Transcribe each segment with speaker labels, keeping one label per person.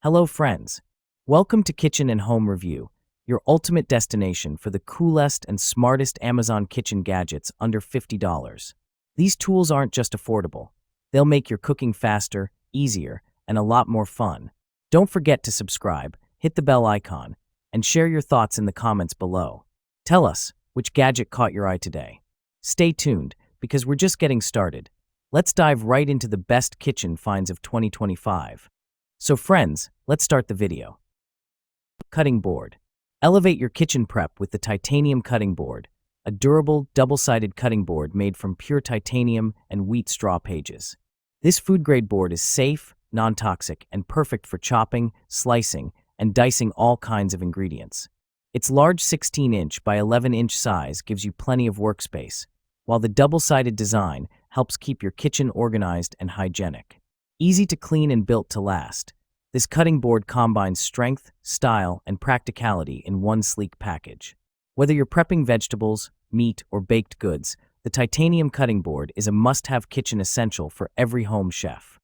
Speaker 1: Hello friends. Welcome to Kitchen and Home Review, your ultimate destination for the coolest and smartest Amazon kitchen gadgets under $50. These tools aren't just affordable. They'll make your cooking faster, easier, and a lot more fun. Don't forget to subscribe, hit the bell icon, and share your thoughts in the comments below. Tell us which gadget caught your eye today. Stay tuned, because we're just getting started. Let's dive right into the best kitchen finds of 2025. So friends, let's start the video. Cutting board. Elevate your kitchen prep with the titanium cutting board, a durable, double-sided cutting board made from pure titanium and wheat straw pages. This food-grade board is safe, non-toxic, and perfect for chopping, slicing, and dicing all kinds of ingredients. Its large 16-inch by 11-inch size gives you plenty of workspace, while the double-sided design helps keep your kitchen organized and hygienic. Easy to clean and built to last, this cutting board combines strength, style, and practicality in one sleek package. Whether you're prepping vegetables, meat, or baked goods, the titanium cutting board is a must-have kitchen essential for every home chef.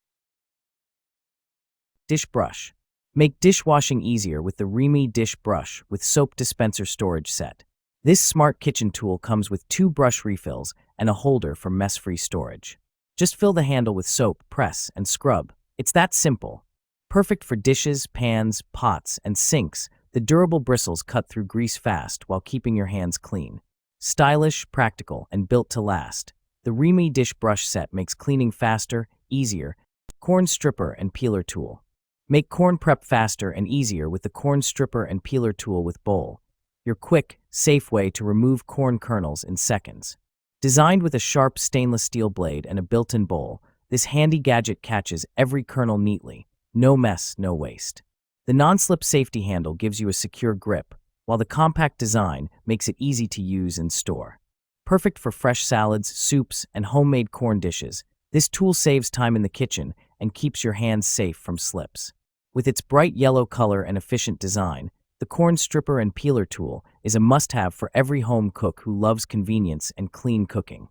Speaker 1: Dish brush. Make dishwashing easier with the Remy Dish Brush with Soap Dispenser Storage Set. This smart kitchen tool comes with 2 brush refills and a holder for mess-free storage. Just fill the handle with soap, press, and scrub. It's that simple. Perfect for dishes, pans, pots, and sinks, the durable bristles cut through grease fast while keeping your hands clean. Stylish, practical, and built to last, the Remy Dish Brush Set makes cleaning faster, easier. Corn stripper and peeler tool. Make corn prep faster and easier with the corn stripper and peeler tool with bowl, your quick, safe way to remove corn kernels in seconds. Designed with a sharp stainless steel blade and a built-in bowl, this handy gadget catches every kernel neatly. No mess, no waste. The non-slip safety handle gives you a secure grip, while the compact design makes it easy to use and store. Perfect for fresh salads, soups, and homemade corn dishes, this tool saves time in the kitchen and keeps your hands safe from slips. With its bright yellow color and efficient design, the corn stripper and peeler tool is a must-have for every home cook who loves convenience and clean cooking.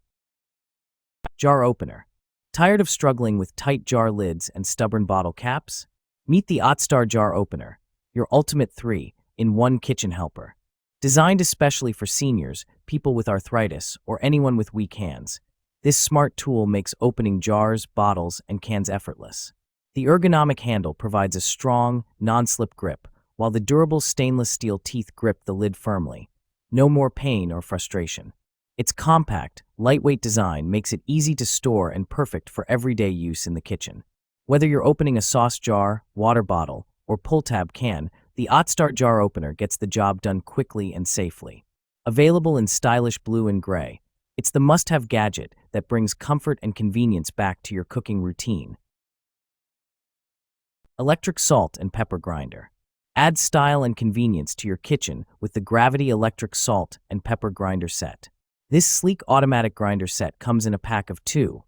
Speaker 1: Jar opener. Tired of struggling with tight jar lids and stubborn bottle caps? Meet the OttStar Jar Opener, your ultimate 3-in-1 kitchen helper. Designed especially for seniors, people with arthritis, or anyone with weak hands, this smart tool makes opening jars, bottles, and cans effortless. The ergonomic handle provides a strong, non-slip grip, while the durable stainless steel teeth grip the lid firmly. No more pain or frustration. Its compact, lightweight design makes it easy to store and perfect for everyday use in the kitchen. Whether you're opening a sauce jar, water bottle, or pull-tab can, the OttStar Jar Opener gets the job done quickly and safely. Available in stylish blue and gray, it's the must-have gadget that brings comfort and convenience back to your cooking routine. Electric salt and pepper grinder. Add style and convenience to your kitchen with the Gravity Electric Salt and Pepper Grinder Set. This sleek automatic grinder set comes in a pack of 2.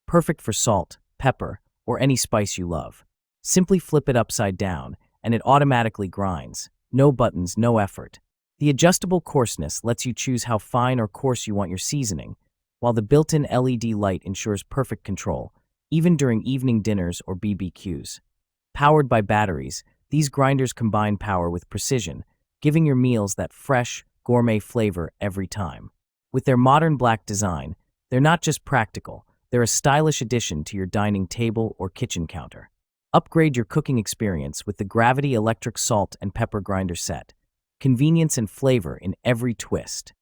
Speaker 1: Perfect for salt, pepper, or any spice you love. Simply flip it upside down, and it automatically grinds. No buttons, no effort. The adjustable coarseness lets you choose how fine or coarse you want your seasoning, while the built-in LED light ensures perfect control, even during evening dinners or BBQs. Powered by batteries, these grinders combine power with precision, giving your meals that fresh, gourmet flavor every time. With their modern black design, they're not just practical, they're a stylish addition to your dining table or kitchen counter. Upgrade your cooking experience with the Gravity Electric Salt and Pepper Grinder Set. Convenience and flavor in every twist.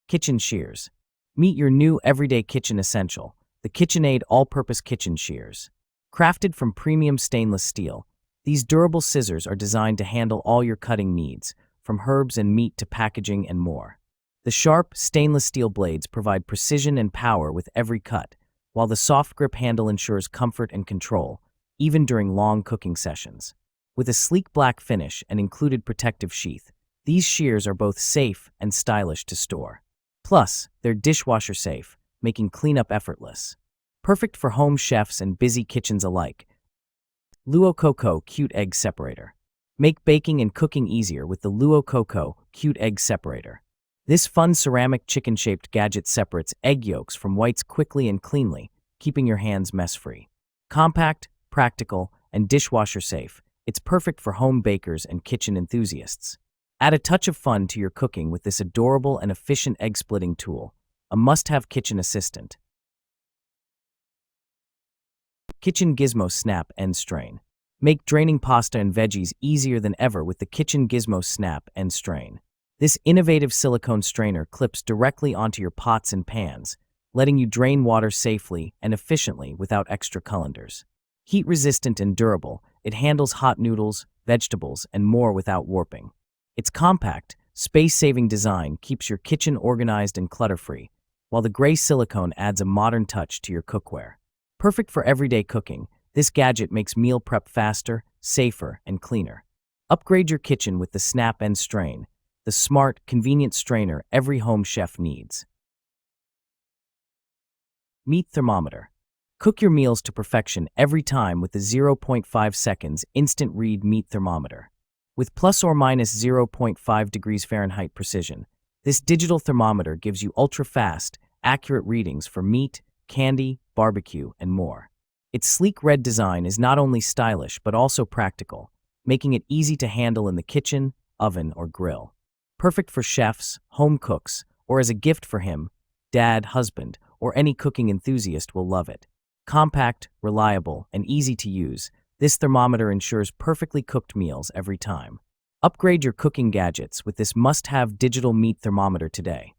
Speaker 1: Kitchen shears. Meet your new everyday kitchen essential, the KitchenAid All-Purpose Kitchen Shears. Crafted from premium stainless steel, these durable scissors are designed to handle all your cutting needs, from herbs and meat to packaging and more. The sharp, stainless steel blades provide precision and power with every cut, while the soft grip handle ensures comfort and control, even during long cooking sessions. With a sleek black finish and included protective sheath, these shears are both safe and stylish to store. Plus, they're dishwasher safe, making cleanup effortless. Perfect for home chefs and busy kitchens alike. Luo Coco Cute Egg Separator. Make baking and cooking easier with the Luo Coco Cute Egg Separator. This fun ceramic chicken-shaped gadget separates egg yolks from whites quickly and cleanly, keeping your hands mess-free. Compact, practical, and dishwasher safe, it's perfect for home bakers and kitchen enthusiasts. Add a touch of fun to your cooking with this adorable and efficient egg-splitting tool, a must-have kitchen assistant. Kitchen Gizmo Snap and Strain. Make draining pasta and veggies easier than ever with the Kitchen Gizmo Snap and Strain. This innovative silicone strainer clips directly onto your pots and pans, letting you drain water safely and efficiently without extra colanders. Heat-resistant and durable, it handles hot noodles, vegetables, and more without warping. Its compact, space-saving design keeps your kitchen organized and clutter-free, while the gray silicone adds a modern touch to your cookware. Perfect for everyday cooking, this gadget makes meal prep faster, safer, and cleaner. Upgrade your kitchen with the Snap and Strain, the smart, convenient strainer every home chef needs. Meat Thermometer. Cook your meals to perfection every time with the 0.5 seconds instant read meat thermometer. With plus or minus 0.5 degrees Fahrenheit precision, this digital thermometer gives you ultra-fast, accurate readings for meat, candy, barbecue, and more. Its sleek red design is not only stylish but also practical, making it easy to handle in the kitchen, oven, or grill. Perfect for chefs, home cooks, or as a gift for him, dad, husband, or any cooking enthusiast will love it. Compact, reliable, and easy to use, this thermometer ensures perfectly cooked meals every time. Upgrade your cooking gadgets with this must-have digital meat thermometer today.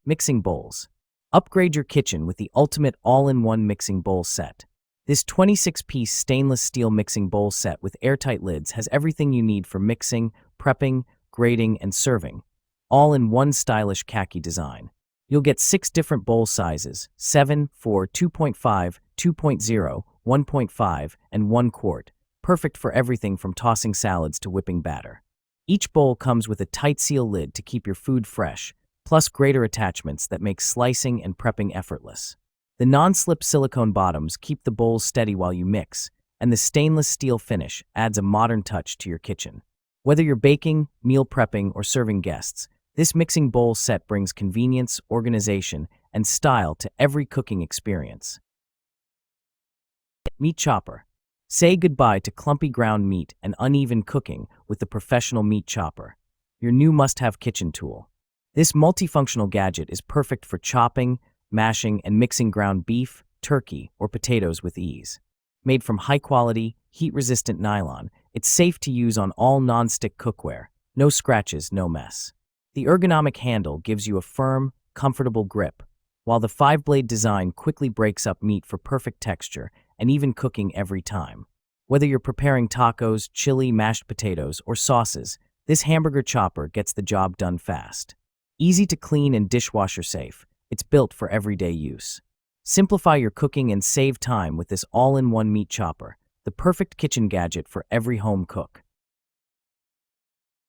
Speaker 1: Mixing Bowls. Upgrade your kitchen with the ultimate all-in-one mixing bowl set. This 26-piece stainless steel mixing bowl set with airtight lids has everything you need for mixing, prepping, grating, and serving, all in one stylish khaki design. You'll get 6 different bowl sizes, 7, 4, 2.5, 2.0, 1.5, and 1 quart, perfect for everything from tossing salads to whipping batter. Each bowl comes with a tight seal lid to keep your food fresh, plus grater attachments that make slicing and prepping effortless. The non-slip silicone bottoms keep the bowls steady while you mix, and the stainless steel finish adds a modern touch to your kitchen. Whether you're baking, meal prepping, or serving guests, this mixing bowl set brings convenience, organization, and style to every cooking experience. Meat Chopper. Say goodbye to clumpy ground meat and uneven cooking with the professional meat chopper, your new must-have kitchen tool. This multifunctional gadget is perfect for chopping, mashing, and mixing ground beef, turkey, or potatoes with ease. Made from high-quality, heat-resistant nylon, it's safe to use on all non-stick cookware. No scratches, no mess. The ergonomic handle gives you a firm, comfortable grip, while the 5-blade design quickly breaks up meat for perfect texture and even cooking every time. Whether you're preparing tacos, chili, mashed potatoes, or sauces, this hamburger chopper gets the job done fast. Easy to clean and dishwasher safe, it's built for everyday use. Simplify your cooking and save time with this all-in-one meat chopper, the perfect kitchen gadget for every home cook.